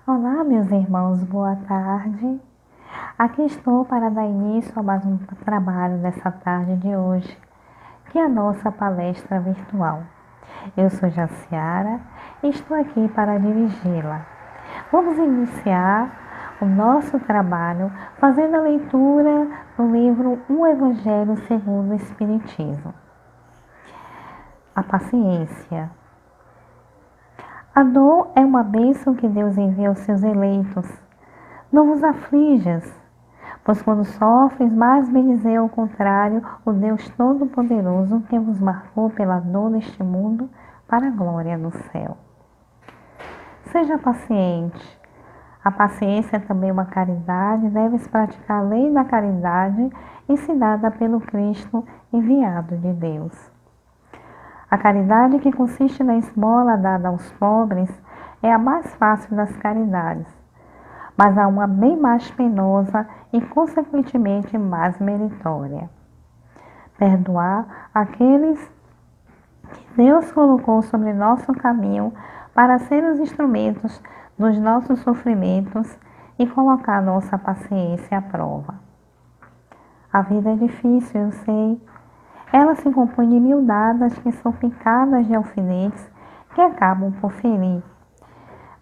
Olá, meus irmãos, boa tarde. Aqui estou para dar início a mais um trabalho dessa tarde de hoje, que é a nossa palestra virtual. Eu sou Jaciara e estou aqui para dirigi-la. Vamos iniciar o nosso trabalho fazendo a leitura do livro Um Evangelho segundo o Espiritismo. A paciência. A dor é uma bênção que Deus envia aos seus eleitos. Não vos aflijas, pois quando sofres, mais benizei ao contrário o Deus Todo-Poderoso que vos marcou pela dor neste mundo para a glória do céu. Seja paciente. A paciência é também uma caridade, deves praticar a lei da caridade ensinada pelo Cristo enviado de Deus. A caridade, que consiste na esmola dada aos pobres, é a mais fácil das caridades, mas há uma bem mais penosa e, consequentemente, mais meritória. Perdoar aqueles que Deus colocou sobre nosso caminho para serem os instrumentos dos nossos sofrimentos e colocar nossa paciência à prova. A vida é difícil, eu sei. Ela se compõe de mil dadas que são picadas de alfinetes que acabam por ferir.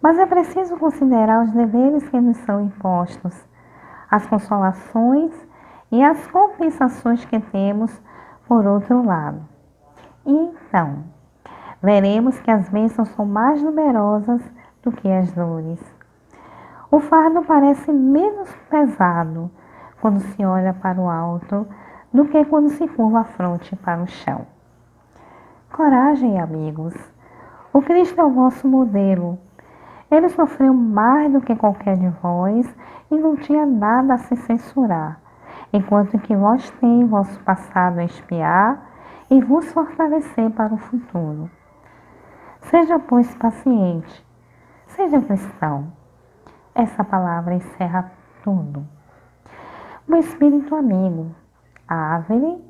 Mas é preciso considerar os deveres que nos são impostos, as consolações e as compensações que temos por outro lado. E então, veremos que as bênçãos são mais numerosas do que as dores. O fardo parece menos pesado quando se olha para o alto do que quando se curva a fronte para o chão. Coragem, amigos. O Cristo é o vosso modelo. Ele sofreu mais do que qualquer de vós e não tinha nada a se censurar, enquanto que vós tem vosso passado a espiar e vos fortalecer para o futuro. Seja, pois, paciente. Seja cristão. Essa palavra encerra tudo. O Espírito Amigo, Ávere,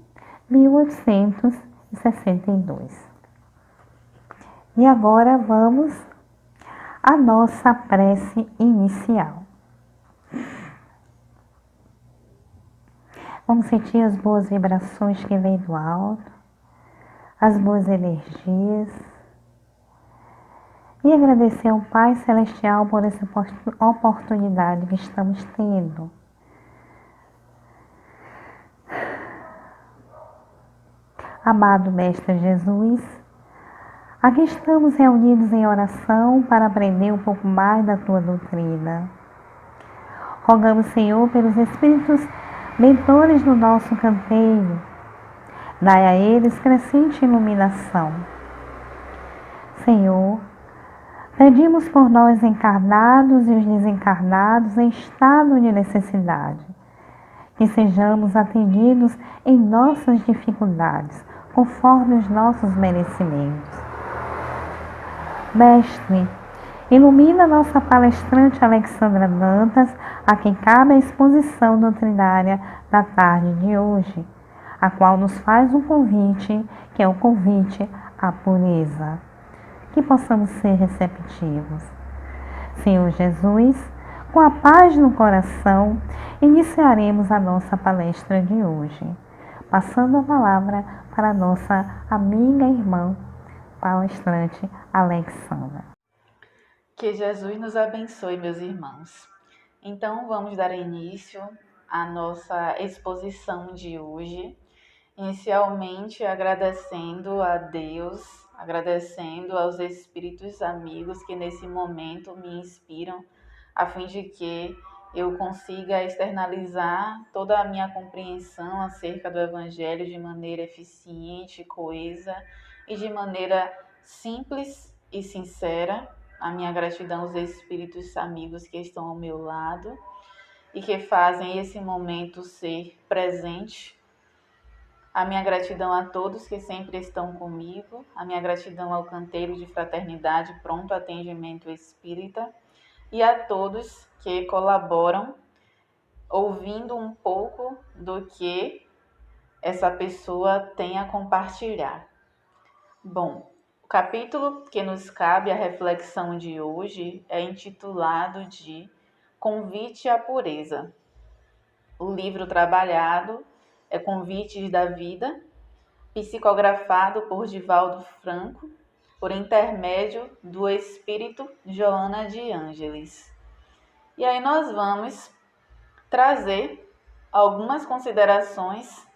1862. E agora vamos à nossa prece inicial. Vamos sentir as boas vibrações que vêm do alto, as boas energias, e agradecer ao Pai Celestial por essa oportunidade que estamos tendo. Amado Mestre Jesus, aqui estamos reunidos em oração para aprender um pouco mais da Tua doutrina. Rogamos, Senhor, pelos Espíritos mentores do nosso canteiro. Dai a eles crescente iluminação. Senhor, pedimos por nós encarnados e os desencarnados em estado de necessidade, que sejamos atendidos em nossas dificuldades, conforme os nossos merecimentos. Mestre, ilumina nossa palestrante Alexandra Dantas, a quem cabe a exposição doutrinária da tarde de hoje, a qual nos faz um convite, que é o convite à pureza. Que possamos ser receptivos. Senhor Jesus, com a paz no coração, iniciaremos a nossa palestra de hoje, passando a palavra para a nossa amiga e irmã palestrante Alexandra. Que Jesus nos abençoe, meus irmãos. Então, vamos dar início à nossa exposição de hoje, inicialmente agradecendo a Deus, agradecendo aos espíritos amigos que nesse momento me inspiram, a fim de que eu consiga externalizar toda a minha compreensão acerca do Evangelho de maneira eficiente, coesa e de maneira simples e sincera. A minha gratidão aos espíritos amigos que estão ao meu lado e que fazem esse momento ser presente. A minha gratidão a todos que sempre estão comigo, a minha gratidão ao canteiro de fraternidade Pronto Atendimento Espírita e a todos que colaboram ouvindo um pouco do que essa pessoa tem a compartilhar. Bom, O capítulo que nos cabe a reflexão de hoje é intitulado de Convite à Pureza. O livro trabalhado é Convites da Vida, psicografado por Divaldo Franco, por intermédio do espírito Joana de Ângeles. E aí nós vamos trazer algumas considerações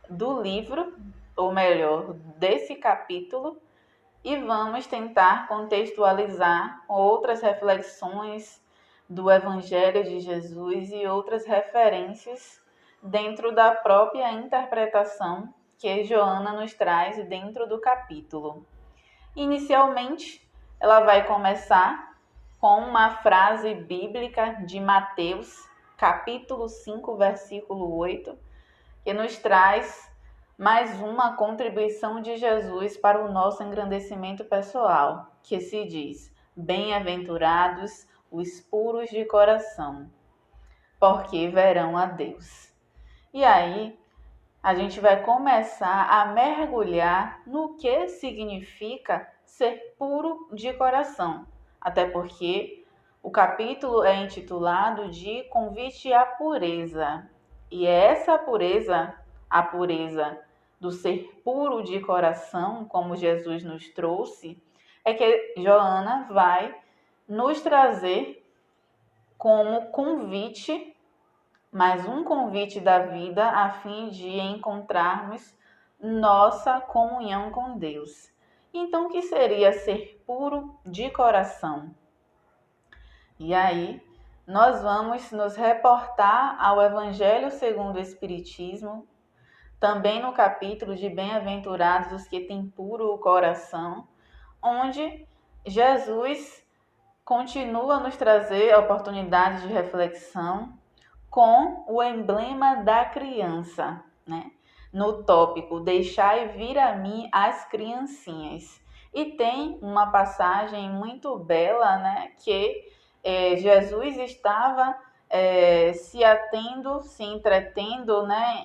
do livro, ou melhor, desse capítulo, e vamos tentar contextualizar outras reflexões do Evangelho de Jesus e outras referências dentro da própria interpretação que Joana nos traz dentro do capítulo. Inicialmente, ela vai começar com uma frase bíblica de Mateus, capítulo 5, versículo 8, que nos traz mais uma contribuição de Jesus para o nosso engrandecimento pessoal, que se diz: bem-aventurados os puros de coração, porque verão a Deus. E aí, a gente vai começar a mergulhar no que significa ser puro de coração, até porque o capítulo é intitulado de Convite à Pureza, e é essa pureza, a pureza do ser puro de coração, como Jesus nos trouxe, é que Joana vai nos trazer como convite, mais um convite da vida, a fim de encontrarmos nossa comunhão com Deus. Então, o que seria ser puro de coração? E aí, nós vamos nos reportar ao Evangelho segundo o Espiritismo, também no capítulo de Bem-aventurados os que têm puro o coração, onde Jesus continua a nos trazer a oportunidade de reflexão com o emblema da criança, né? No tópico Deixai vir a mim as criancinhas. E tem uma passagem muito bela, né? Que Jesus estava se atendo, se entretendo, né?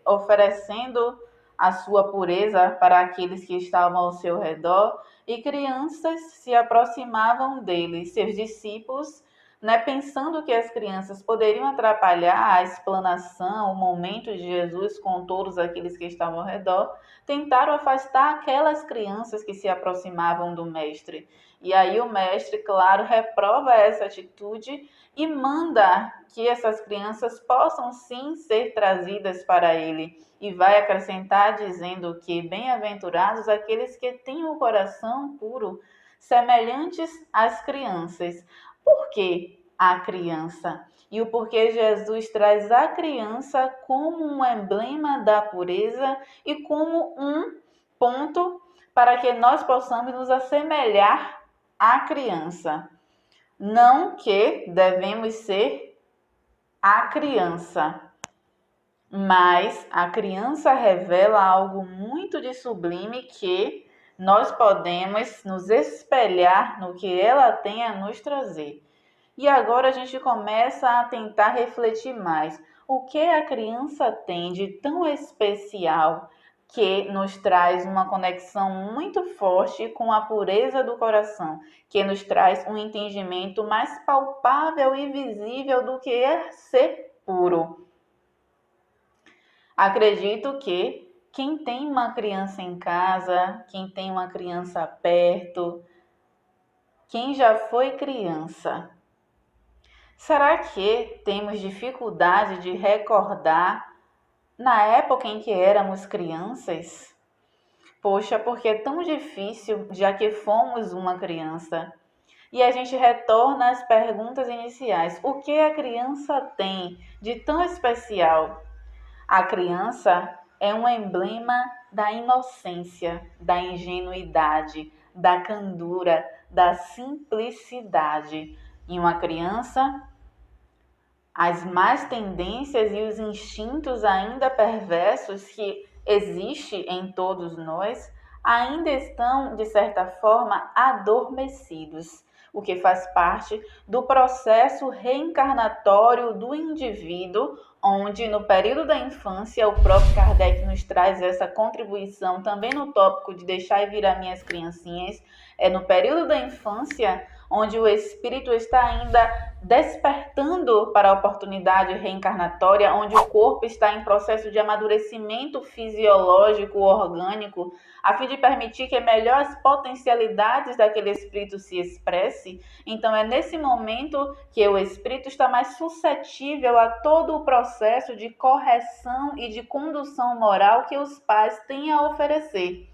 Oferecendo a sua pureza para aqueles que estavam ao seu redor, e crianças se aproximavam dele, seus discípulos, né, pensando que as crianças poderiam atrapalhar a explanação, o momento de Jesus com todos aqueles que estavam ao redor, tentaram afastar aquelas crianças que se aproximavam do mestre. E aí o mestre, claro, reprova essa atitude e manda que essas crianças possam sim ser trazidas para ele. E vai acrescentar dizendo que bem-aventurados aqueles que têm o coração puro, semelhantes às crianças. Por que a criança? E o porquê Jesus traz a criança como um emblema da pureza e como um ponto para que nós possamos nos assemelhar à criança. Não que devemos ser a criança, mas a criança revela algo muito de sublime que nós podemos nos espelhar no que ela tem a nos trazer. E agora a gente começa a tentar refletir mais. O que a criança tem de tão especial que nos traz uma conexão muito forte com a pureza do coração, que nos traz um entendimento mais palpável e visível do que é ser puro? Acredito que quem tem uma criança em casa, quem tem uma criança perto, quem já foi criança, será que temos dificuldade de recordar na época em que éramos crianças? Poxa, porque é tão difícil, já que fomos uma criança. E a gente retorna às perguntas iniciais. O que a criança tem de tão especial? A criança é um emblema da inocência, da ingenuidade, da candura, da simplicidade. Em uma criança, as más tendências e os instintos ainda perversos que existem em todos nós ainda estão, de certa forma, adormecidos. o que faz parte do processo reencarnatório do indivíduo, onde no período da infância o próprio Kardec nos traz essa contribuição também no tópico de deixar e virar minhas criancinhas. É no período da infância onde o espírito está ainda despertando para a oportunidade reencarnatória, onde o corpo está em processo de amadurecimento fisiológico, orgânico, a fim de permitir que melhor as potencialidades daquele espírito se expresse. Então é nesse momento que o espírito está mais suscetível a todo o processo de correção e de condução moral que os pais têm a oferecer.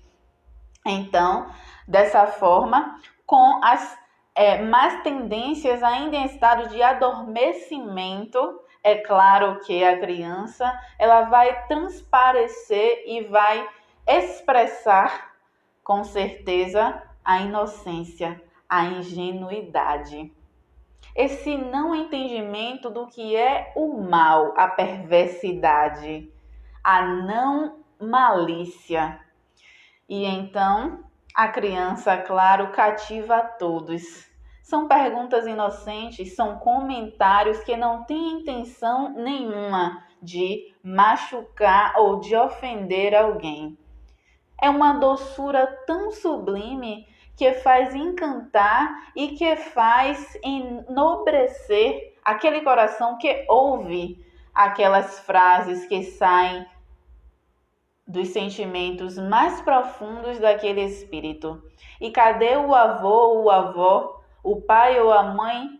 Então, dessa forma, com as mais tendências ainda em estado de adormecimento, é claro que a criança ela vai transparecer e vai expressar com certeza a inocência, a ingenuidade. Esse não entendimento do que é o mal, a perversidade, a não malícia. E então a criança, claro, cativa a todos. São perguntas inocentes, são comentários que não têm intenção nenhuma de machucar ou de ofender alguém. É uma doçura tão sublime que faz encantar e que faz enobrecer aquele coração que ouve aquelas frases que saem dos sentimentos mais profundos daquele espírito. E cadê o avô ou a avó, o pai ou a mãe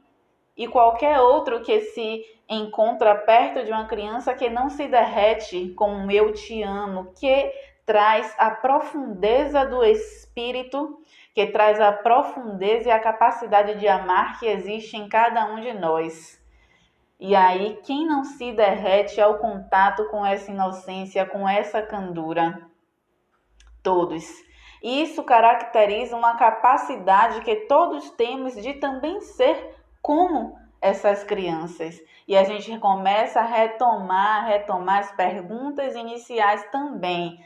e qualquer outro que se encontra perto de uma criança que não se derrete com um eu te amo, que traz a profundeza do espírito, que traz a profundeza e a capacidade de amar que existe em cada um de nós. E aí, quem não se derrete ao contato com essa inocência, com essa candura? Todos. Isso caracteriza uma capacidade que todos temos de também ser como essas crianças. E a gente começa a retomar as perguntas iniciais também.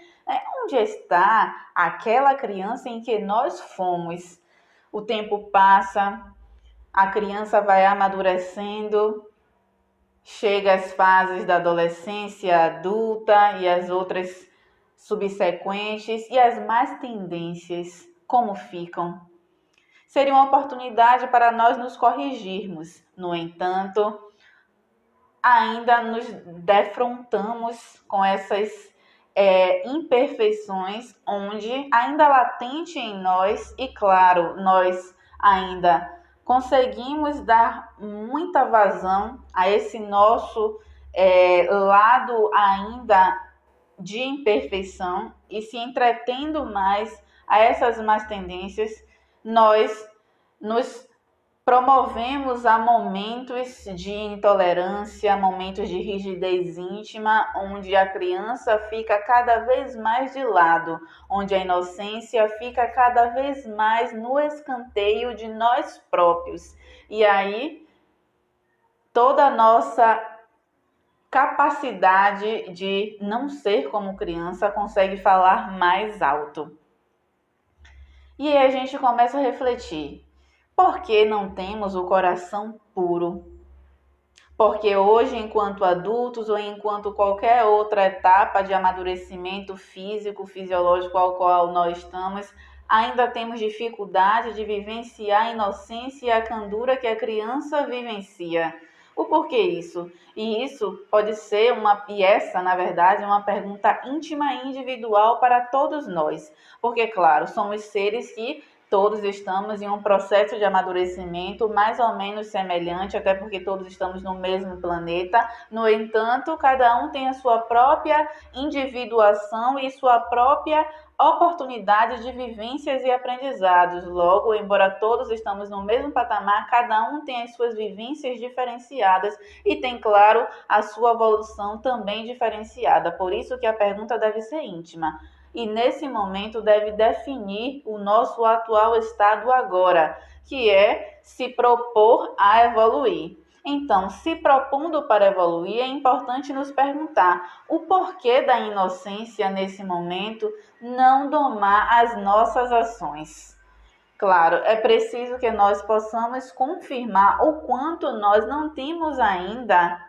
Onde está aquela criança em que nós fomos? O tempo passa, a criança vai amadurecendo, chega às fases da adolescência adulta e as outras subsequentes, e as más tendências, como ficam? Seria uma oportunidade para nós nos corrigirmos. No entanto, ainda nos defrontamos com essas imperfeições, onde ainda latente em nós, e claro, nós ainda conseguimos dar muita vazão a esse nosso lado ainda de imperfeição e se entretendo mais a essas más tendências, nós nos promovemos a momentos de intolerância, momentos de rigidez íntima, onde a criança fica cada vez mais de lado, onde a inocência fica cada vez mais no escanteio de nós próprios. E aí, toda a nossa capacidade de não ser como criança consegue falar mais alto. E aí a gente começa a refletir. Por que não temos o coração puro? Porque hoje, enquanto adultos ou enquanto qualquer outra etapa de amadurecimento físico, fisiológico ao qual nós estamos, ainda temos dificuldade de vivenciar a inocência e a candura que a criança vivencia. O porquê isso? E isso pode ser essa, na verdade, é uma pergunta íntima e individual para todos nós. Porque, claro, somos seres que todos estamos em um processo de amadurecimento mais ou menos semelhante, até porque todos estamos no mesmo planeta. No entanto, cada um tem a sua própria individuação e sua própria oportunidade de vivências e aprendizados. Logo, embora todos estamos no mesmo patamar, cada um tem as suas vivências diferenciadas e tem, claro, a sua evolução também diferenciada. Por isso que a pergunta deve ser íntima. E nesse momento deve definir o nosso atual estado agora, que é se propor a evoluir. Então, se propondo para evoluir, é importante nos perguntar o porquê da inocência nesse momento não domar as nossas ações. Claro, é preciso que nós possamos confirmar o quanto nós não temos ainda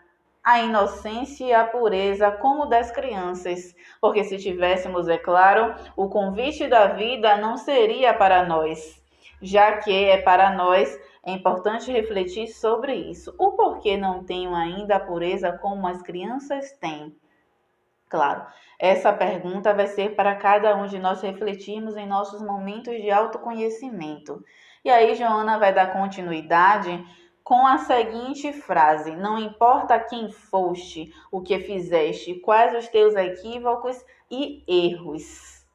a inocência e a pureza como das crianças, porque se tivéssemos, é claro, o convite da vida não seria para nós, já que é para nós, é importante refletir sobre isso. O porquê não tenho ainda a pureza como as crianças têm? Claro, essa pergunta vai ser para cada um de nós refletirmos em nossos momentos de autoconhecimento. E aí, Joana vai dar continuidade com a seguinte frase: não importa quem foste, o que fizeste, quais os teus equívocos e erros.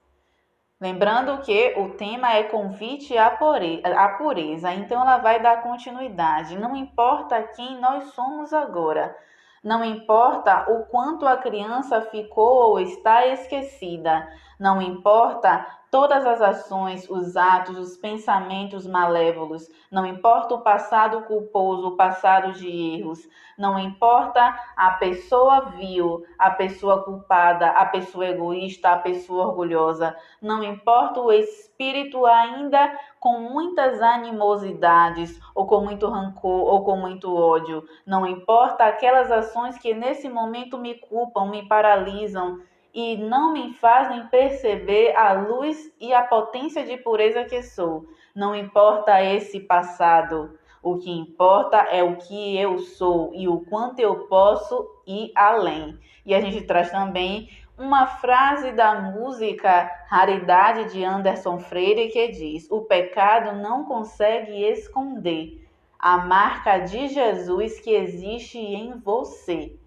Lembrando que o tema é convite à pureza, então ela vai dar continuidade. Não importa quem nós somos agora, não importa o quanto a criança ficou ou está esquecida, não importa todas as ações, os atos, os pensamentos malévolos, não importa o passado culposo, o passado de erros, não importa a pessoa vil, a pessoa culpada, a pessoa egoísta, a pessoa orgulhosa, não importa o espírito ainda com muitas animosidades, ou com muito rancor, ou com muito ódio. Não importa aquelas ações que nesse momento me culpam, me paralisam e não me fazem perceber a luz e a potência de pureza que sou. Não importa esse passado. O que importa é o que eu sou e o quanto eu posso ir além. E a gente traz também uma frase da música Raridade de Anderson Freire que diz: o pecado não consegue esconder a marca de Jesus que existe em você.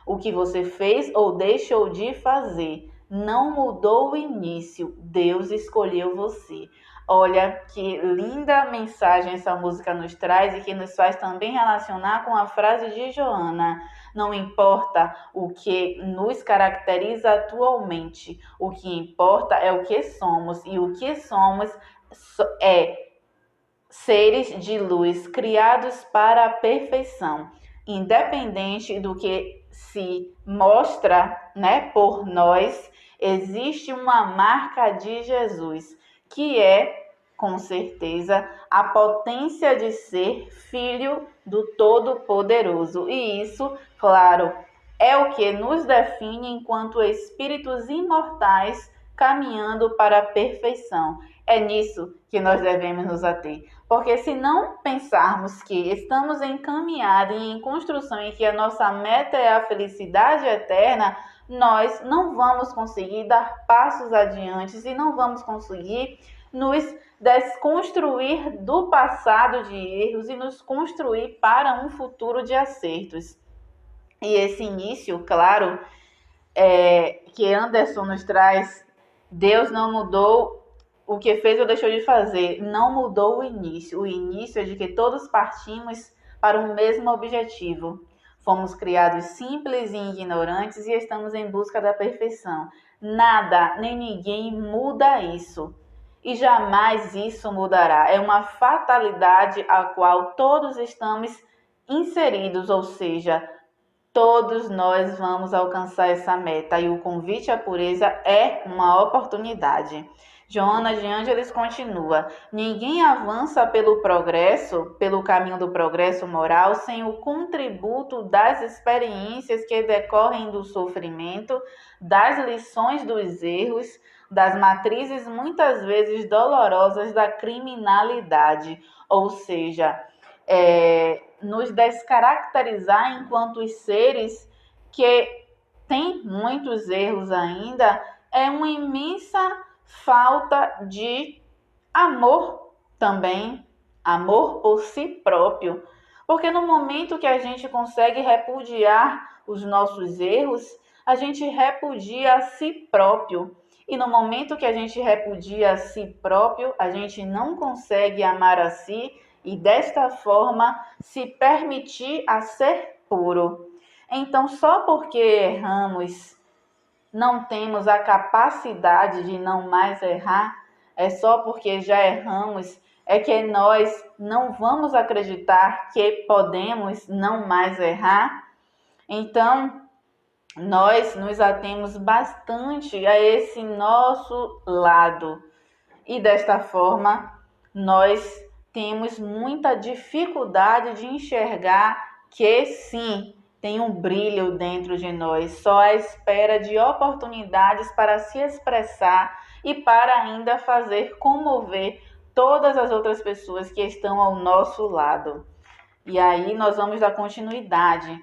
O que você fez ou deixou de fazer não mudou o início, Deus escolheu você. Olha que linda mensagem essa música nos traz e que nos faz também relacionar com a frase de Joana. Não importa o que nos caracteriza atualmente, o que importa é o que somos, e o que somos é seres de luz criados para a perfeição, independente do que se mostra, né, por nós, existe uma marca de Jesus, que é, com certeza, a potência de ser filho do Todo-Poderoso. E isso, claro, é o que nos define enquanto espíritos imortais caminhando para a perfeição. É nisso que nós devemos nos ater. Porque se não pensarmos que estamos em caminhada e em construção e que a nossa meta é a felicidade eterna, nós não vamos conseguir dar passos adiante e não vamos conseguir nos desconstruir do passado de erros e nos construir para um futuro de acertos. E esse início, claro, que Anderson nos traz, Deus não mudou o que fez ou deixou de fazer, não mudou o início. O início é de que todos partimos para um mesmo objetivo. Fomos criados simples e ignorantes e estamos em busca da perfeição. Nada nem ninguém muda isso. E jamais isso mudará. É uma fatalidade a qual todos estamos inseridos, ou seja, todos nós vamos alcançar essa meta e o convite à pureza é uma oportunidade. Joana de Ângeles continua: ninguém avança pelo progresso, pelo caminho do progresso moral, sem o contributo das experiências que decorrem do sofrimento, das lições dos erros, das matrizes muitas vezes dolorosas da criminalidade. Ou seja, nos descaracterizar enquanto seres que têm muitos erros ainda, é uma imensa falta de amor também, amor por si próprio. Porque no momento que a gente consegue repudiar os nossos erros, a gente repudia a si próprio. E no momento que a gente repudia a si próprio, a gente não consegue amar a si e desta forma se permitir a ser puro. Então, só porque erramos, não temos a capacidade de não mais errar, é só porque já erramos, é que nós não vamos acreditar que podemos não mais errar. Então, nós nos atemos bastante a esse nosso lado e desta forma nós temos muita dificuldade de enxergar que sim, tem um brilho dentro de nós, só à espera de oportunidades para se expressar e para ainda fazer comover todas as outras pessoas que estão ao nosso lado. E aí nós vamos dar continuidade,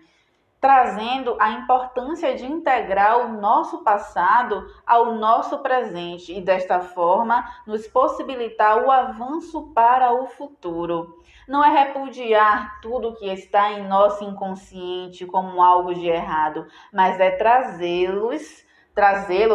trazendo a importância de integrar o nosso passado ao nosso presente e, desta forma, nos possibilitar o avanço para o futuro. Não é repudiar tudo que está em nosso inconsciente como algo de errado, mas é trazê-lo,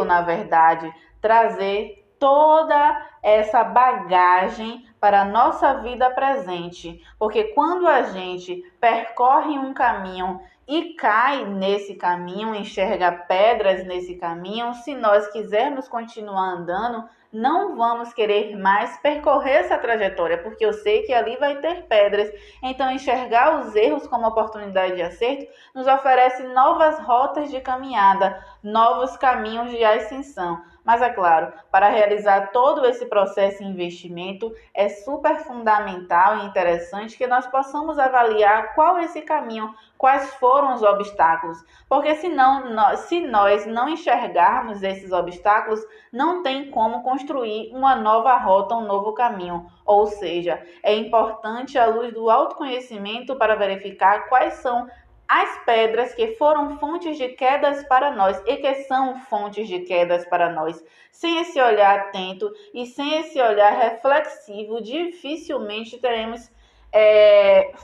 na verdade, trazer toda essa bagagem para a nossa vida presente. Porque quando a gente percorre um caminho e cai nesse caminho, enxerga pedras nesse caminho, se nós quisermos continuar andando, não vamos querer mais percorrer essa trajetória, porque eu sei que ali vai ter pedras. Então, enxergar os erros como oportunidade de acerto nos oferece novas rotas de caminhada, novos caminhos de ascensão. Mas é claro, para realizar todo esse processo e investimento, é super fundamental e interessante que nós possamos avaliar qual é esse caminho, quais foram os obstáculos, porque se nós não enxergarmos esses obstáculos, não tem como construir uma nova rota, um novo caminho. Ou seja, é importante a luz do autoconhecimento para verificar quais são as pedras que foram fontes de quedas para nós e que são fontes de quedas para nós. Sem esse olhar atento e sem esse olhar reflexivo, dificilmente teremos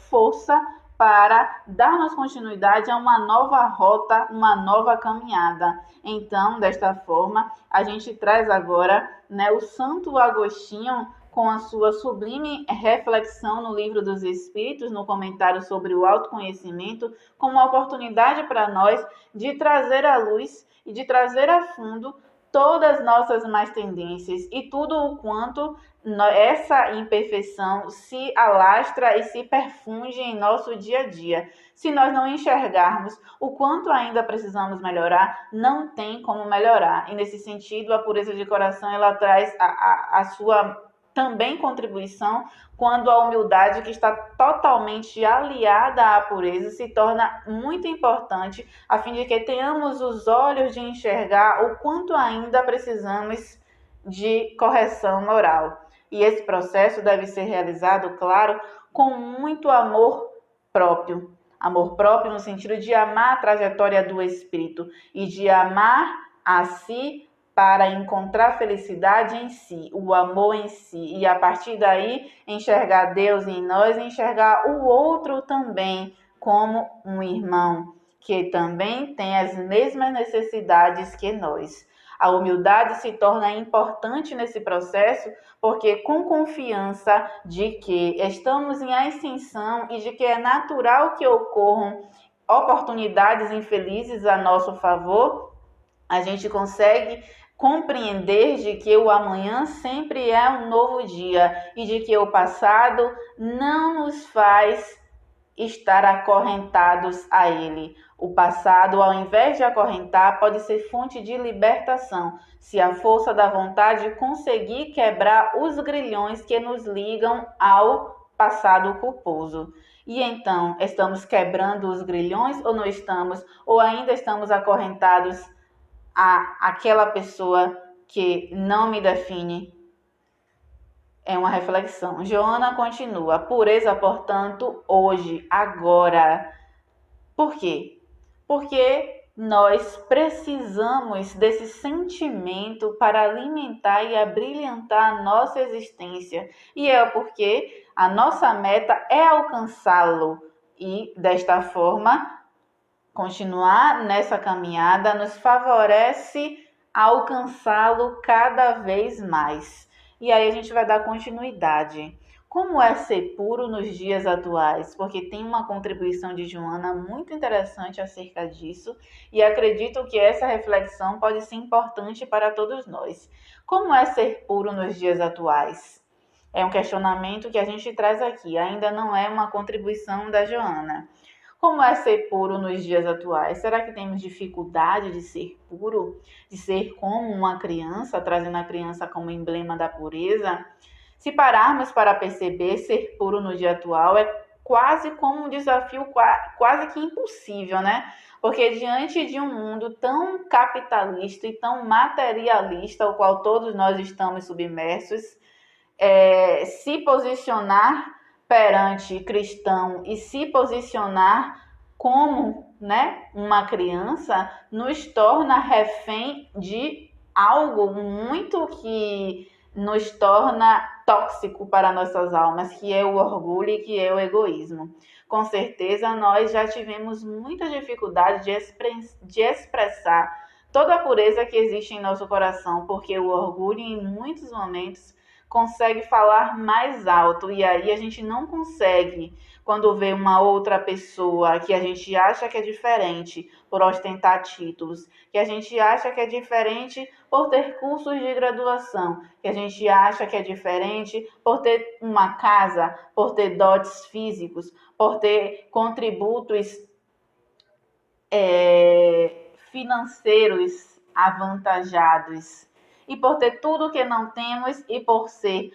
força para darmos continuidade a uma nova rota, uma nova caminhada. Então, desta forma, a gente traz agora, o Santo Agostinho com a sua sublime reflexão no Livro dos Espíritos, no comentário sobre o autoconhecimento, como uma oportunidade para nós de trazer à luz e de trazer a fundo todas as nossas más tendências e tudo o quanto essa imperfeição se alastra e se perfunde em nosso dia a dia. Se nós não enxergarmos o quanto ainda precisamos melhorar, não tem como melhorar. E nesse sentido, a pureza de coração, ela traz a sua também contribuição quando a humildade, que está totalmente aliada à pureza, se torna muito importante, a fim de que tenhamos os olhos de enxergar o quanto ainda precisamos de correção moral. E esse processo deve ser realizado, claro, com muito amor próprio. Amor próprio no sentido de amar a trajetória do espírito e de amar a si para encontrar felicidade em si, o amor em si, e a partir daí enxergar Deus em nós, enxergar o outro também como um irmão, que também tem as mesmas necessidades que nós. A humildade se torna importante nesse processo, porque com confiança de que estamos em ascensão e de que é natural que ocorram oportunidades infelizes a nosso favor, a gente consegue compreender de que o amanhã sempre é um novo dia e de que o passado não nos faz estar acorrentados a ele. O passado, ao invés de acorrentar, pode ser fonte de libertação, se a força da vontade conseguir quebrar os grilhões que nos ligam ao passado culposo. E então, estamos quebrando os grilhões ou não estamos? Ou ainda estamos acorrentados aquela pessoa que não me define? É uma reflexão. Joana continua. Pureza, portanto, hoje, agora. Por quê? Porque nós precisamos desse sentimento para alimentar e abrilhantar a nossa existência. E é porque a nossa meta é alcançá-lo. E, desta forma, continuar nessa caminhada nos favorece alcançá-lo cada vez mais. E aí a gente vai dar continuidade. Como é ser puro nos dias atuais? Porque tem uma contribuição de Joana muito interessante acerca disso e acredito que essa reflexão pode ser importante para todos nós. Como é ser puro nos dias atuais? É um questionamento que a gente traz aqui, ainda não é uma contribuição da Joana. Como é ser puro nos dias atuais? Será que temos dificuldade de ser puro? De ser como uma criança, trazendo a criança como emblema da pureza? Se pararmos para perceber, ser puro no dia atual é quase como um desafio quase que impossível, né? Porque diante de um mundo tão capitalista e tão materialista, ao qual todos nós estamos submersos, se posicionar perante cristão e se posicionar como, né, uma criança nos torna refém de algo muito que nos torna tóxico para nossas almas, que é o orgulho e que é o egoísmo. Com certeza nós já tivemos muita dificuldade de expressar toda a pureza que existe em nosso coração, porque o orgulho em muitos momentos consegue falar mais alto e aí a gente não consegue quando vê uma outra pessoa que a gente acha que é diferente por ostentar títulos, que a gente acha que é diferente por ter cursos de graduação, que a gente acha que é diferente por ter uma casa, por ter dotes físicos, por ter contributos financeiros avantajados e por ter tudo que não temos e por ser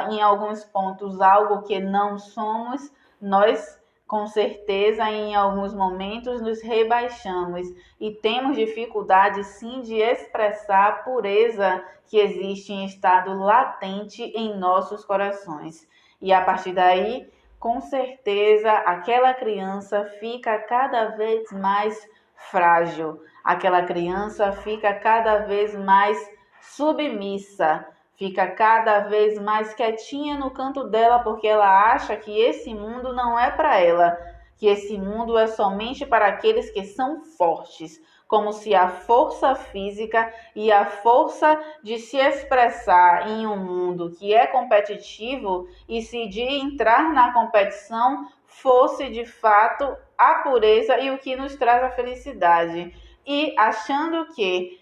em alguns pontos algo que não somos, nós com certeza em alguns momentos nos rebaixamos e temos dificuldade sim de expressar a pureza que existe em estado latente em nossos corações. E a partir daí, com certeza, aquela criança fica cada vez mais frágil, aquela criança fica cada vez mais submissa, fica cada vez mais quietinha no canto dela porque ela acha que esse mundo não é para ela, que esse mundo é somente para aqueles que são fortes, como se a força física e a força de se expressar em um mundo que é competitivo e se de entrar na competição fosse de fato a pureza e o que nos traz a felicidade. E achando que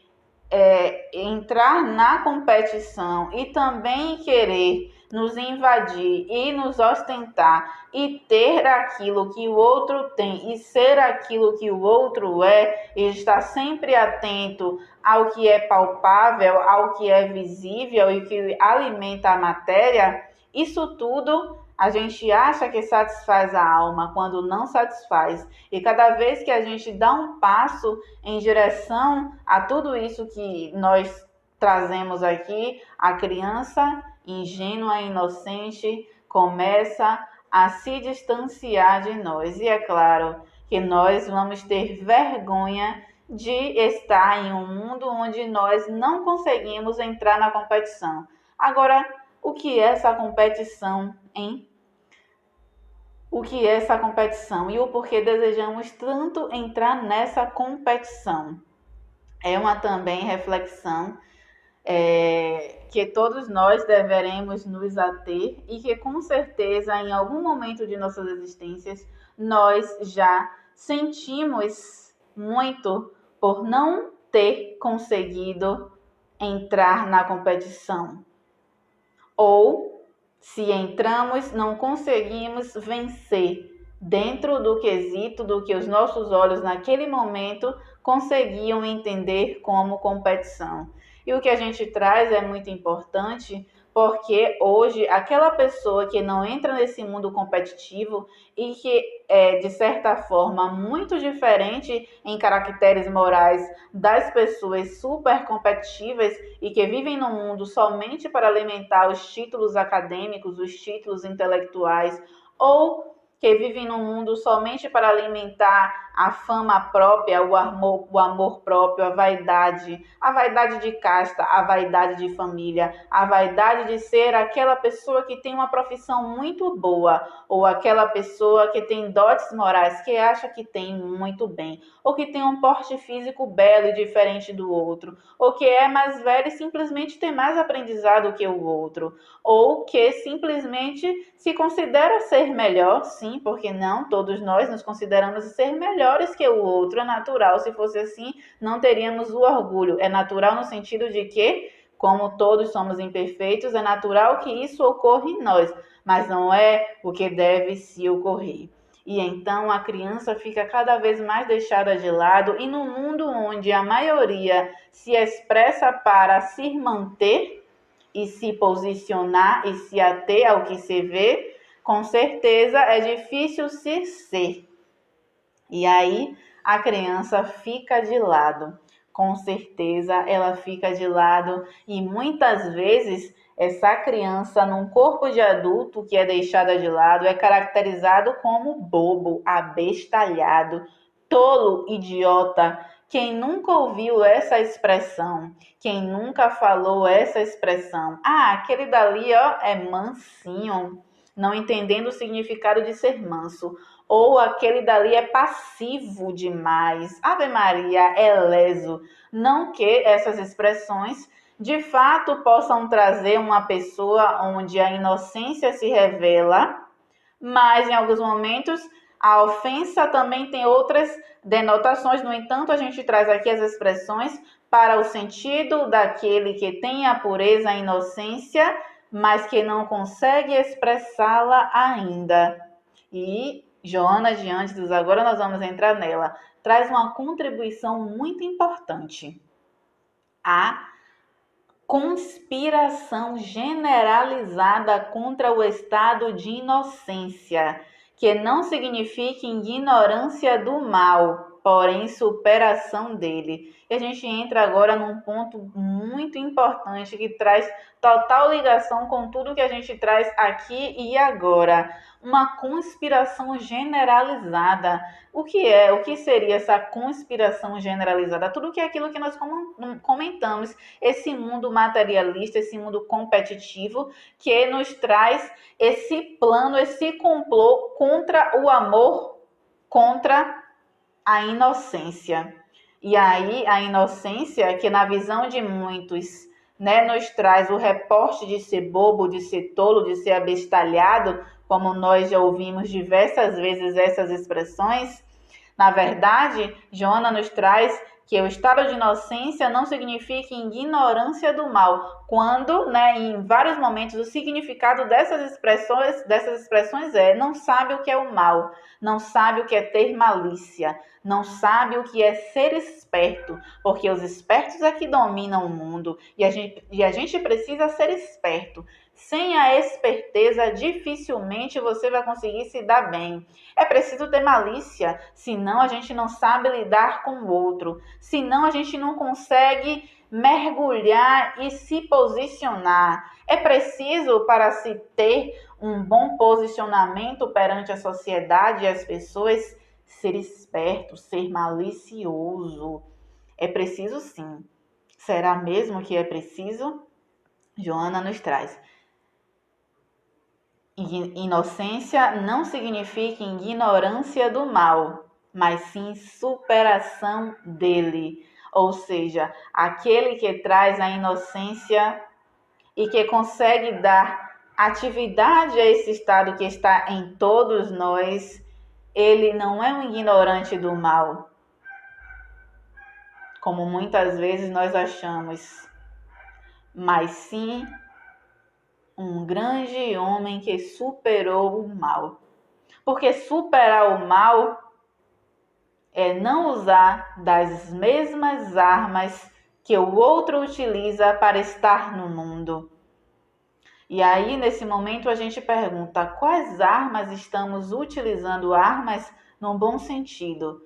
entrar na competição e também querer nos invadir e nos ostentar e ter aquilo que o outro tem e ser aquilo que o outro é, e estar sempre atento ao que é palpável, ao que é visível e que alimenta a matéria, isso tudo a gente acha que satisfaz a alma quando não satisfaz. E cada vez que a gente dá um passo em direção a tudo isso que nós trazemos aqui, a criança ingênua e inocente começa a se distanciar de nós. E é claro que nós vamos ter vergonha de estar em um mundo onde nós não conseguimos entrar na competição. Agora, o que é essa competição, hein? O que é essa competição e o porquê desejamos tanto entrar nessa competição? É uma também reflexão que todos nós deveremos nos ater e que com certeza em algum momento de nossas existências nós já sentimos muito por não ter conseguido entrar na competição. Ou, se entramos, não conseguimos vencer dentro do quesito do que os nossos olhos naquele momento conseguiam entender como competição. E o que a gente traz é muito importante, porque hoje aquela pessoa que não entra nesse mundo competitivo e que é, de certa forma, muito diferente em caracteres morais das pessoas super competitivas e que vivem no mundo somente para alimentar os títulos acadêmicos, os títulos intelectuais, ou que vivem no mundo somente para alimentar a fama própria, o amor próprio, a vaidade de casta, a vaidade de família, a vaidade de ser aquela pessoa que tem uma profissão muito boa, ou aquela pessoa que tem dotes morais, que acha que tem muito bem, ou que tem um porte físico belo e diferente do outro, ou que é mais velho e simplesmente tem mais aprendizado que o outro, ou que simplesmente se considera ser melhor, sim, porque não, todos nós nos consideramos ser melhores que o outro, é natural, se fosse assim, não teríamos o orgulho, é natural no sentido de que, como todos somos imperfeitos, é natural que isso ocorra em nós, mas não é o que deve se ocorrer. E então a criança fica cada vez mais deixada de lado, e no mundo onde a maioria se expressa para se manter, e se posicionar e se ater ao que se vê, com certeza é difícil se ser. E aí a criança fica de lado. Com certeza ela fica de lado e muitas vezes essa criança num corpo de adulto que é deixada de lado é caracterizado como bobo, abestalhado, tolo, idiota. Quem nunca ouviu essa expressão? Quem nunca falou essa expressão? Ah, aquele dali, ó, é mansinho, não entendendo o significado de ser manso. Ou aquele dali é passivo demais. Ave Maria, é leso. Não que essas expressões de fato possam trazer uma pessoa onde a inocência se revela, mas em alguns momentos a ofensa também tem outras denotações. No entanto, a gente traz aqui as expressões para o sentido daquele que tem a pureza, a inocência, mas que não consegue expressá-la ainda. E Joana de Ângeles, agora nós vamos entrar nela, traz uma contribuição muito importante. A conspiração generalizada contra o estado de inocência, que não significa ignorância do mal, porém superação dele. E a gente entra agora num ponto muito importante que traz total ligação com tudo que a gente traz aqui e agora. Uma conspiração generalizada. O que é? O que seria essa conspiração generalizada? Tudo que é aquilo que nós comentamos, esse mundo materialista, esse mundo competitivo que nos traz esse plano, esse complô contra o amor, contra a inocência. E aí a inocência, que na visão de muitos, né, nos traz o reporte de ser bobo, de ser tolo, de ser abestalhado, como nós já ouvimos diversas vezes essas expressões. Na verdade, Joana nos traz que o estado de inocência não significa ignorância do mal, quando, né, em vários momentos, o significado dessas expressões é não sabe o que é o mal, não sabe o que é ter malícia, não sabe o que é ser esperto, porque os espertos é que dominam o mundo e a gente precisa ser esperto. Sem a esperteza, dificilmente você vai conseguir se dar bem. É preciso ter malícia, senão a gente não sabe lidar com o outro, senão a gente não consegue mergulhar e se posicionar. É preciso, para se ter um bom posicionamento perante a sociedade e as pessoas, ser esperto, ser malicioso. É preciso sim. Será mesmo que é preciso? Joana nos traz. Inocência não significa ignorância do mal, mas sim superação dele. Ou seja, aquele que traz a inocência e que consegue dar atividade a esse estado que está em todos nós, ele não é um ignorante do mal, como muitas vezes nós achamos, mas sim um grande homem que superou o mal. Porque superar o mal é não usar das mesmas armas que o outro utiliza para estar no mundo. E aí, nesse momento, a gente pergunta: quais armas estamos utilizando? Armas num bom sentido.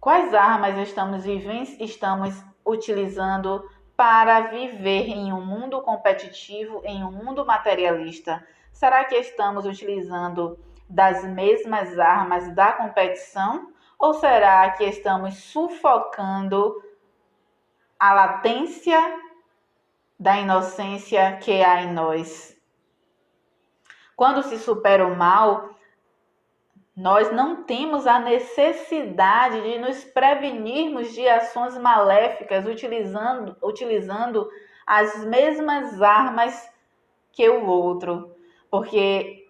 Quais armas estamos utilizando para viver em um mundo competitivo, em um mundo materialista? Será que estamos utilizando das mesmas armas da competição? Ou será que estamos sufocando a latência da inocência que há em nós? Quando se supera o mal, nós não temos a necessidade de nos prevenirmos de ações maléficas utilizando as mesmas armas que o outro. Porque,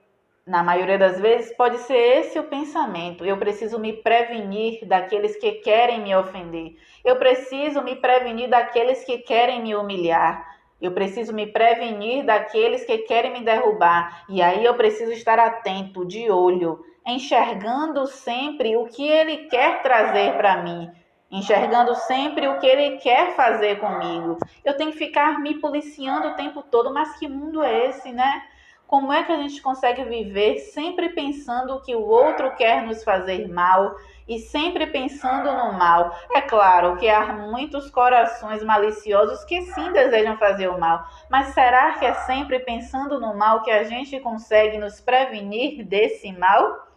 na maioria das vezes, pode ser esse o pensamento. Eu preciso me prevenir daqueles que querem me ofender. Eu preciso me prevenir daqueles que querem me humilhar. Eu preciso me prevenir daqueles que querem me derrubar. E aí eu preciso estar atento, de olho, enxergando sempre o que ele quer trazer para mim. enxergando sempre o que ele quer fazer comigo. Eu tenho que ficar me policiando o tempo todo, mas que mundo é esse, né? Como é que a gente consegue viver sempre pensando que o outro quer nos fazer mal e sempre pensando no mal? É claro que há muitos corações maliciosos que sim desejam fazer o mal, mas será que é sempre pensando no mal que a gente consegue nos prevenir desse mal?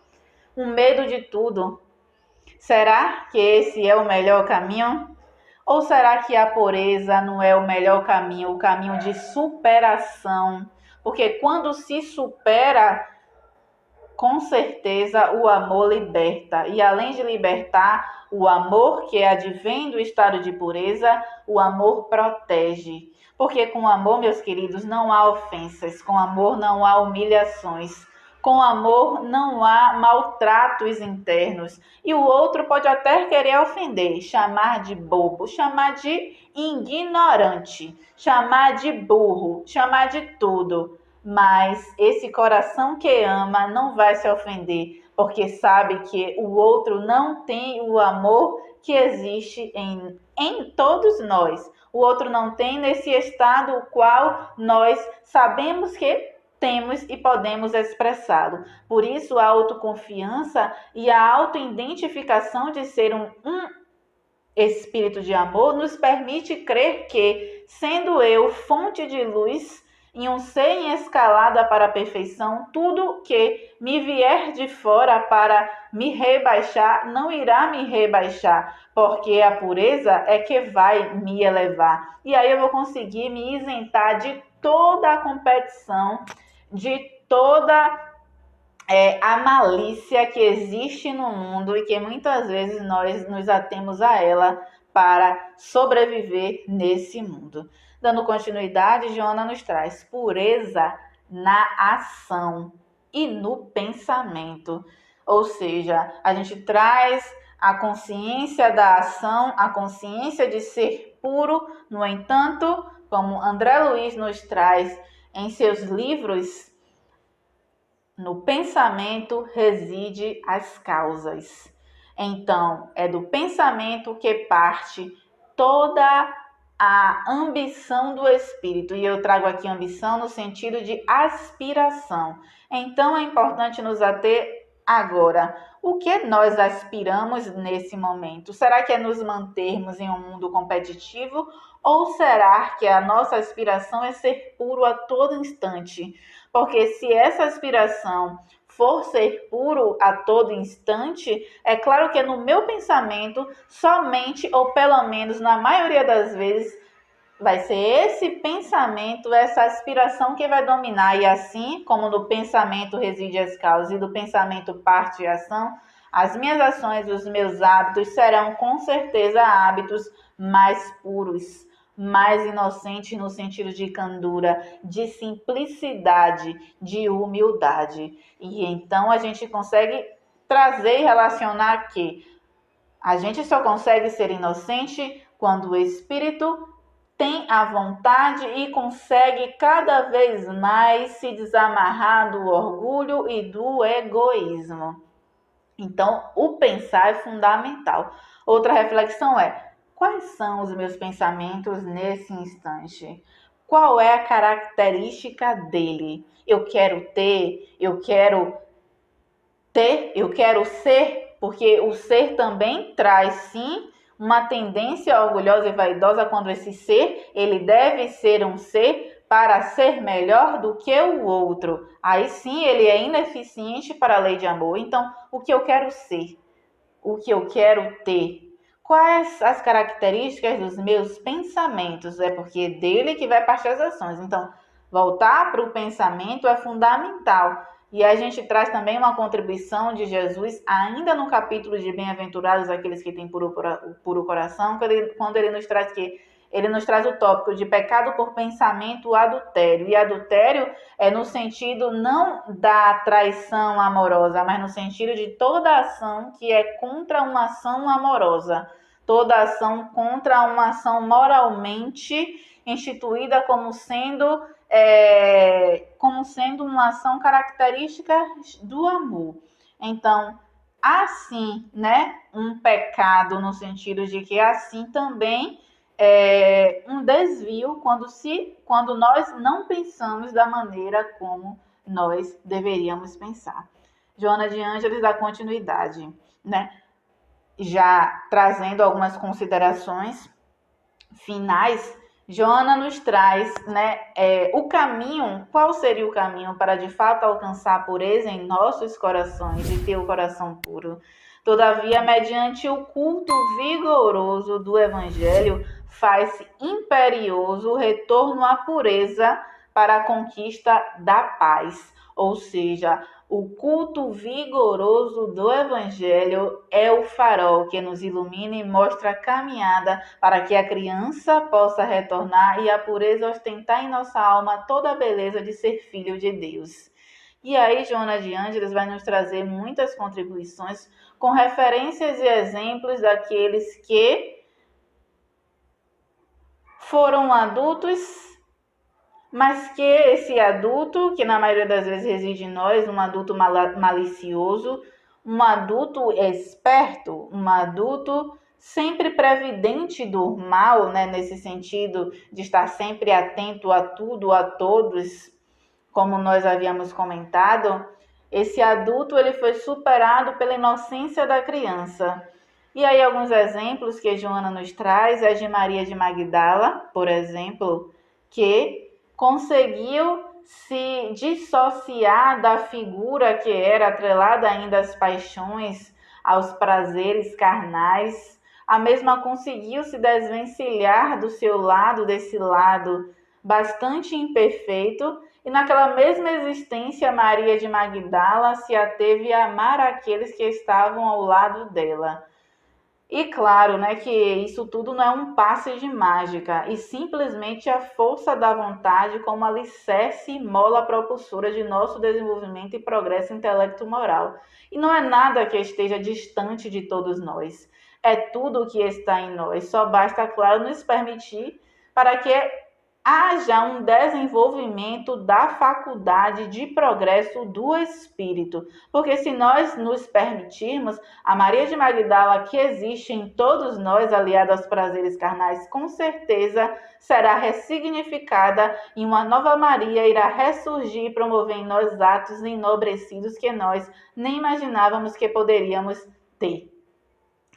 O medo de tudo. Será que esse é o melhor caminho? Ou será que a pureza não é o melhor caminho, o caminho de superação? Porque quando se supera, com certeza o amor liberta. E além de libertar, o amor que advém do estado de pureza, o amor protege. Porque com amor, meus queridos, não há ofensas, com amor não há humilhações. Com amor não há maltratos internos. E o outro pode até querer ofender, chamar de bobo, chamar de ignorante, chamar de burro, chamar de tudo. Mas esse coração que ama não vai se ofender, porque sabe que o outro não tem o amor que existe em todos nós. O outro não tem nesse estado o qual nós sabemos que temos e podemos expressá-lo. Por isso, a autoconfiança e a autoidentificação de ser um espírito de amor nos permite crer que, sendo eu fonte de luz, em um ser em escalada para a perfeição, tudo que me vier de fora para me rebaixar não irá me rebaixar, porque a pureza é que vai me elevar. E aí eu vou conseguir me isentar de toda a competição, de toda a malícia que existe no mundo e que muitas vezes nós nos atemos a ela para sobreviver nesse mundo. Dando continuidade, Joana nos traz pureza na ação e no pensamento. Ou seja, a gente traz a consciência da ação, a consciência de ser puro. No entanto, como André Luiz nos traz em seus livros, no pensamento reside as causas. Então, é do pensamento que parte toda a ambição do espírito. E eu trago aqui ambição no sentido de aspiração. Então, é importante nos ater agora. O que nós aspiramos nesse momento? Será que é nos mantermos em um mundo competitivo? Ou será que a nossa aspiração é ser puro a todo instante? Porque se essa aspiração for ser puro a todo instante, é claro que no meu pensamento, somente, ou pelo menos na maioria das vezes, vai ser esse pensamento, essa aspiração que vai dominar. E assim como no pensamento reside as causas e do pensamento parte a ação, as minhas ações, os meus hábitos serão com certeza hábitos mais puros, mais inocentes no sentido de candura, de simplicidade, de humildade. E então a gente consegue trazer e relacionar que a gente só consegue ser inocente quando o espírito tem a vontade e consegue cada vez mais se desamarrar do orgulho e do egoísmo. Então, o pensar é fundamental. Outra reflexão é: quais são os meus pensamentos nesse instante? Qual é a característica dele? Eu quero ter, eu quero ser, porque o ser também traz sim uma tendência orgulhosa e vaidosa quando esse ser, ele deve ser um ser para ser melhor do que o outro. Aí sim ele é ineficiente para a lei de amor. Então, o que eu quero ser? O que eu quero ter? Quais as características dos meus pensamentos? É porque é dele que vai partir as ações. Então, voltar para o pensamento é fundamental. E a gente traz também uma contribuição de Jesus, ainda no capítulo de Bem-aventurados aqueles que têm puro coração, quando ele nos traz que ele nos traz o tópico de pecado por pensamento, adultério. E adultério é no sentido não da traição amorosa, mas no sentido de toda ação que é contra uma ação amorosa, toda ação contra uma ação moralmente instituída como sendo uma ação característica do amor. Então, assim, né, um pecado no sentido de que assim também um desvio quando nós não pensamos da maneira como nós deveríamos pensar. Joana de Ângeles dá continuidade, né? Já trazendo algumas considerações finais, Joana nos traz, né, o caminho, qual seria o caminho para de fato alcançar a pureza em nossos corações e ter o coração puro. Todavia, mediante o culto vigoroso do Evangelho, faz-se imperioso o retorno à pureza para a conquista da paz. Ou seja, o culto vigoroso do Evangelho é o farol que nos ilumina e mostra a caminhada para que a criança possa retornar e a pureza ostentar em nossa alma toda a beleza de ser filho de Deus. E aí, Joana de Ângeles vai nos trazer muitas contribuições com referências e exemplos daqueles que foram adultos, mas que esse adulto, que na maioria das vezes reside em nós, um adulto malicioso, um adulto esperto, um adulto sempre previdente do mal, né, nesse sentido de estar sempre atento a tudo, a todos, como nós havíamos comentado, esse adulto ele foi superado pela inocência da criança. E aí alguns exemplos que Joana nos traz é de Maria de Magdala, por exemplo, que conseguiu se dissociar da figura que era atrelada ainda às paixões, aos prazeres carnais. A mesma conseguiu se desvencilhar do seu lado, desse lado bastante imperfeito, e naquela mesma existência, Maria de Magdala se ateve a amar aqueles que estavam ao lado dela. E claro, né, que isso tudo não é um passe de mágica, e simplesmente a força da vontade como alicerce e mola propulsora de nosso desenvolvimento e progresso intelecto-moral. E não é nada que esteja distante de todos nós. É tudo o que está em nós. Só basta, claro, nos permitir para que haja um desenvolvimento da faculdade de progresso do espírito. Porque se nós nos permitirmos, a Maria de Magdala que existe em todos nós, aliada aos prazeres carnais, com certeza será ressignificada e uma nova Maria irá ressurgir e promover em nós atos enobrecidos que nós nem imaginávamos que poderíamos ter.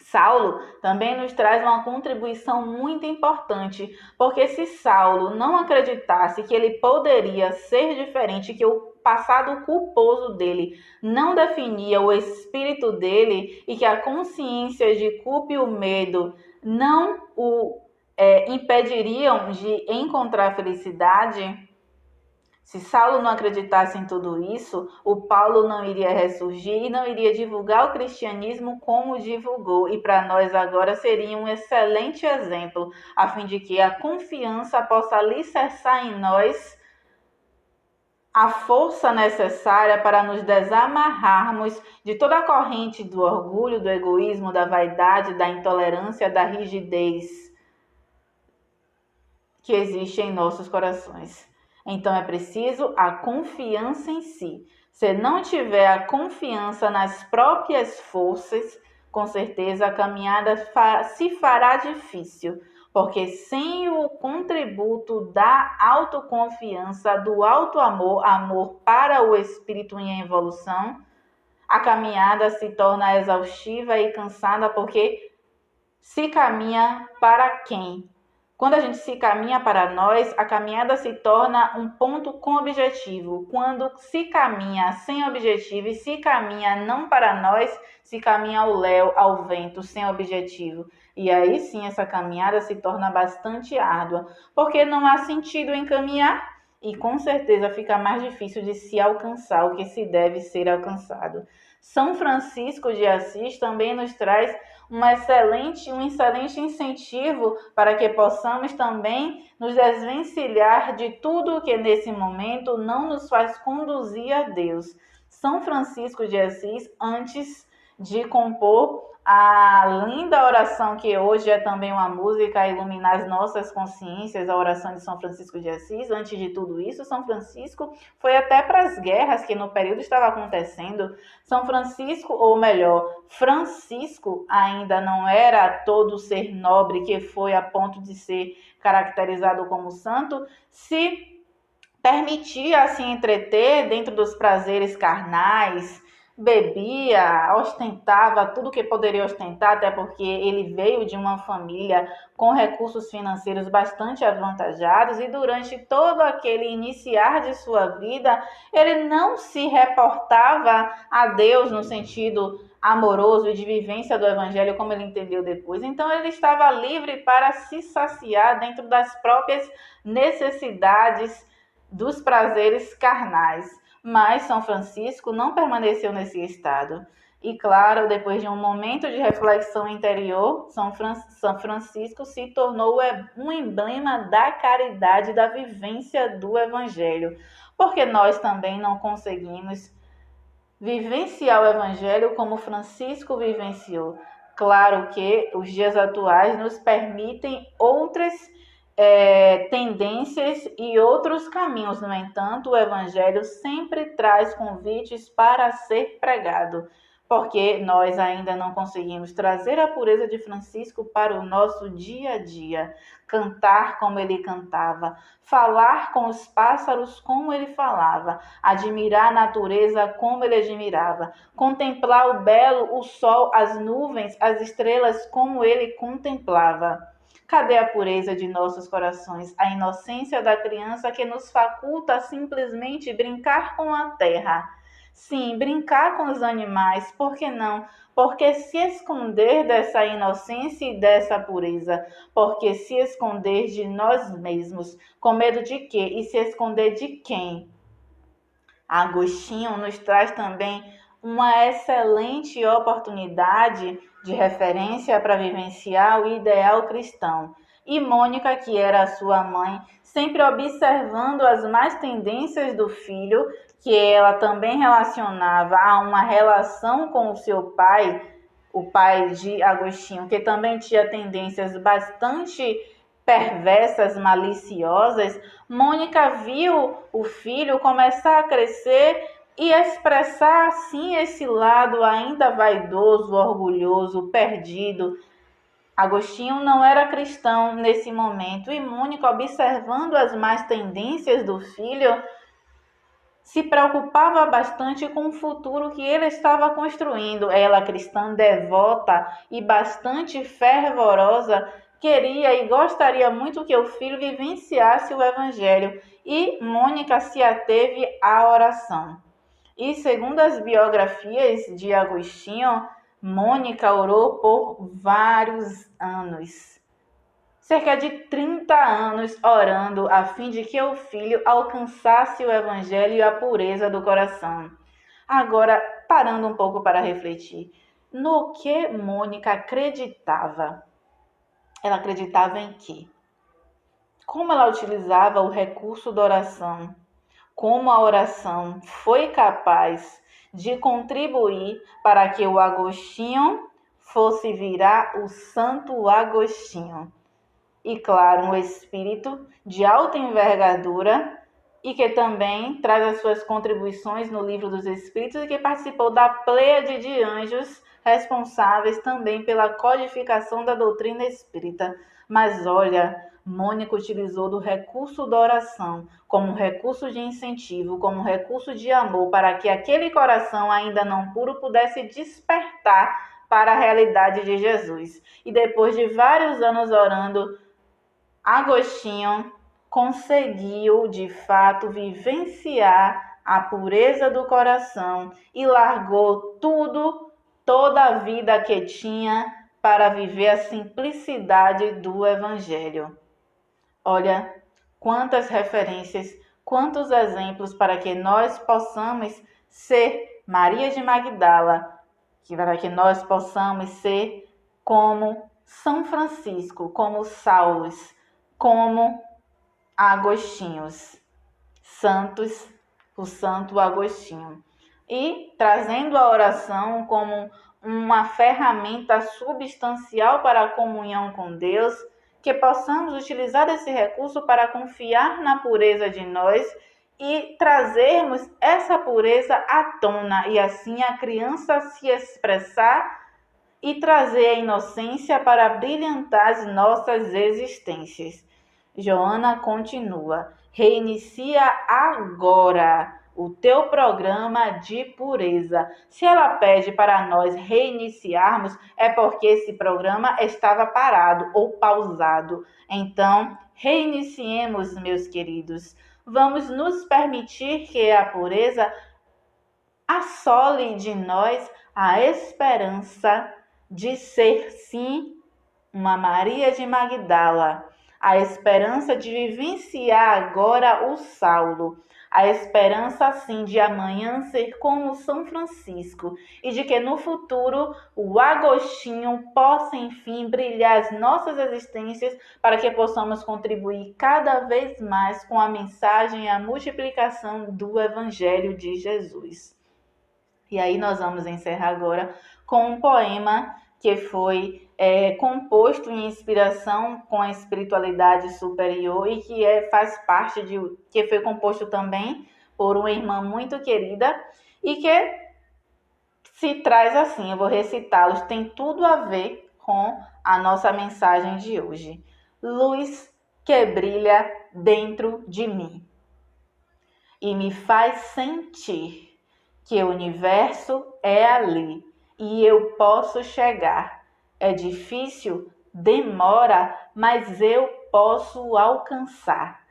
Saulo também nos traz uma contribuição muito importante, porque se Saulo não acreditasse que ele poderia ser diferente, que o passado culposo dele não definia o espírito dele e que a consciência de culpa e o medo não o impediriam de encontrar felicidade, se Saulo não acreditasse em tudo isso, o Paulo não iria ressurgir e não iria divulgar o cristianismo como divulgou. E para nós agora seria um excelente exemplo, a fim de que a confiança possa alicerçar em nós a força necessária para nos desamarrarmos de toda a corrente do orgulho, do egoísmo, da vaidade, da intolerância, da rigidez que existe em nossos corações. Então é preciso a confiança em si. Se não tiver a confiança nas próprias forças, com certeza a caminhada se fará difícil, porque sem o contributo da autoconfiança, do auto-amor, amor para o espírito em evolução, a caminhada se torna exaustiva e cansada, porque se caminha para quem? Quando a gente se caminha para nós, a caminhada se torna um ponto com objetivo. Quando se caminha sem objetivo e se caminha não para nós, se caminha ao léu, ao vento, sem objetivo. E aí sim essa caminhada se torna bastante árdua, porque não há sentido em caminhar e com certeza fica mais difícil de se alcançar o que se deve ser alcançado. São Francisco de Assis também nos traz um excelente incentivo para que possamos também nos desvencilhar de tudo que nesse momento não nos faz conduzir a Deus. São Francisco de Assis, antes de compor a linda oração que hoje é também uma música a iluminar as nossas consciências, a oração de São Francisco de Assis. Antes de tudo isso, São Francisco foi até para as guerras que no período estava acontecendo. São Francisco, ou melhor, Francisco ainda não era todo ser nobre que foi a ponto de ser caracterizado como santo, se permitia se entreter dentro dos prazeres carnais, bebia, ostentava tudo que poderia ostentar, até porque ele veio de uma família com recursos financeiros bastante avantajados e durante todo aquele iniciar de sua vida, ele não se reportava a Deus no sentido amoroso e de vivência do evangelho como ele entendeu depois. Então ele estava livre para se saciar dentro das próprias necessidades dos prazeres carnais. Mas São Francisco não permaneceu nesse estado. E claro, depois de um momento de reflexão interior, São Francisco se tornou um emblema da caridade, da vivência do Evangelho. Porque nós também não conseguimos vivenciar o Evangelho como Francisco vivenciou. Claro que os dias atuais nos permitem outras tendências e outros caminhos. No entanto, o Evangelho sempre traz convites para ser pregado, porque nós ainda não conseguimos trazer a pureza de Francisco para o nosso dia a dia, cantar como ele cantava, falar com os pássaros como ele falava, admirar a natureza como ele admirava, contemplar o belo, o sol, as nuvens, as estrelas como ele contemplava. Cadê a pureza de nossos corações, a inocência da criança que nos faculta simplesmente brincar com a terra? Sim, brincar com os animais, por que não? Porque se esconder dessa inocência e dessa pureza, porque se esconder de nós mesmos, com medo de quê? E se esconder de quem? Agostinho nos traz também uma excelente oportunidade de referência para vivenciar o ideal cristão. E Mônica, que era a sua mãe, sempre observando as más tendências do filho, que ela também relacionava a uma relação com o seu pai, o pai de Agostinho, que também tinha tendências bastante perversas, maliciosas. Mônica viu o filho começar a crescer e expressar assim esse lado ainda vaidoso, orgulhoso, perdido. Agostinho não era cristão nesse momento e Mônica, observando as más tendências do filho, se preocupava bastante com o futuro que ele estava construindo. Ela, cristã devota e bastante fervorosa, queria e gostaria muito que o filho vivenciasse o evangelho, e Mônica se ateve à oração. E segundo as biografias de Agostinho, Mônica orou por vários anos. Cerca de 30 anos orando a fim de que o filho alcançasse o evangelho e a pureza do coração. Agora, parando um pouco para refletir, no que Mônica acreditava? Ela acreditava em quê? Como ela utilizava o recurso da oração? Como a oração foi capaz de contribuir para que o Agostinho fosse virar o Santo Agostinho? E claro, um espírito de alta envergadura e que também traz as suas contribuições no Livro dos Espíritos e que participou da pleiade de anjos responsáveis também pela codificação da doutrina espírita. Mas olha, Mônica utilizou do recurso da oração como recurso de incentivo, como recurso de amor, para que aquele coração ainda não puro pudesse despertar para a realidade de Jesus. E depois de vários anos orando, Agostinho conseguiu, de fato, vivenciar a pureza do coração e largou tudo, toda a vida que tinha para viver a simplicidade do Evangelho. Olha, quantas referências, quantos exemplos para que nós possamos ser Maria de Magdala, para que nós possamos ser como São Francisco, como Saulos, como Agostinhos, o Santo Agostinho. E trazendo a oração como uma ferramenta substancial para a comunhão com Deus, que possamos utilizar esse recurso para confiar na pureza de nós e trazermos essa pureza à tona e assim a criança se expressar e trazer a inocência para brilhantar as nossas existências. Joana continua: reinicia agora o teu programa de pureza. Se ela pede para nós reiniciarmos, é porque esse programa estava parado ou pausado. Então, reiniciemos, meus queridos. Vamos nos permitir que a pureza assole de nós a esperança de ser, sim, uma Maria de Magdala, a esperança de vivenciar agora o Saulo, a esperança, sim, de amanhã ser como São Francisco e de que no futuro o Agostinho possa, enfim, brilhar as nossas existências para que possamos contribuir cada vez mais com a mensagem e a multiplicação do Evangelho de Jesus. E aí nós vamos encerrar agora com um poema que foi composto em inspiração com a espiritualidade superior e que faz parte que foi composto também por uma irmã muito querida e que se traz assim, eu vou recitá-los, tem tudo a ver com a nossa mensagem de hoje. Luz que brilha dentro de mim e me faz sentir que o universo é ali e eu posso chegar. É difícil, demora, mas eu posso alcançar.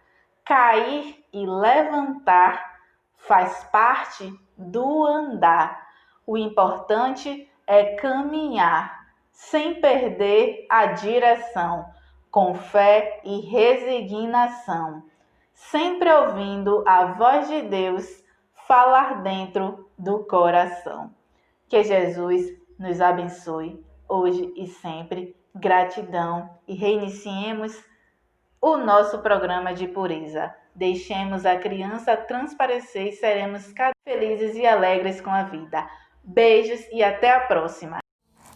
Cair e levantar faz parte do andar. O importante é caminhar sem perder a direção, com fé e resignação, sempre ouvindo a voz de Deus falar dentro do coração. Que Jesus nos abençoe hoje e sempre. Gratidão e reiniciemos o nosso programa de pureza. Deixemos a criança transparecer e seremos cada vez felizes e alegres com a vida. Beijos e até a próxima.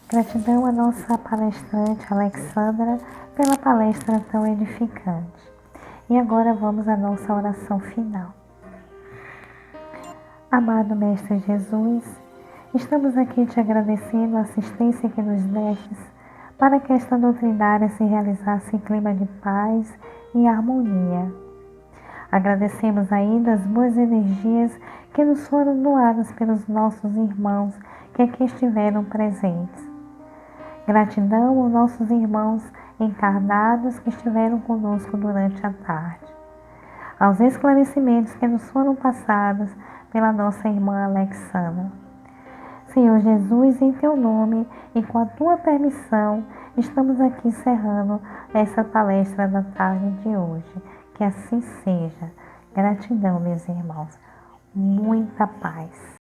Gratidão à nossa palestrante Alexandra pela palestra tão edificante. E agora vamos à nossa oração final. Amado Mestre Jesus, estamos aqui te agradecendo a assistência que nos destes para que esta doutrinária se realizasse em clima de paz e harmonia. Agradecemos ainda as boas energias que nos foram doadas pelos nossos irmãos que aqui estiveram presentes. Gratidão aos nossos irmãos encarnados que estiveram conosco durante a tarde. Aos esclarecimentos que nos foram passados pela nossa irmã Alexandra. Senhor Jesus, em teu nome e com a tua permissão, estamos aqui encerrando essa palestra da tarde de hoje. Que assim seja. Gratidão, meus irmãos. Muita paz.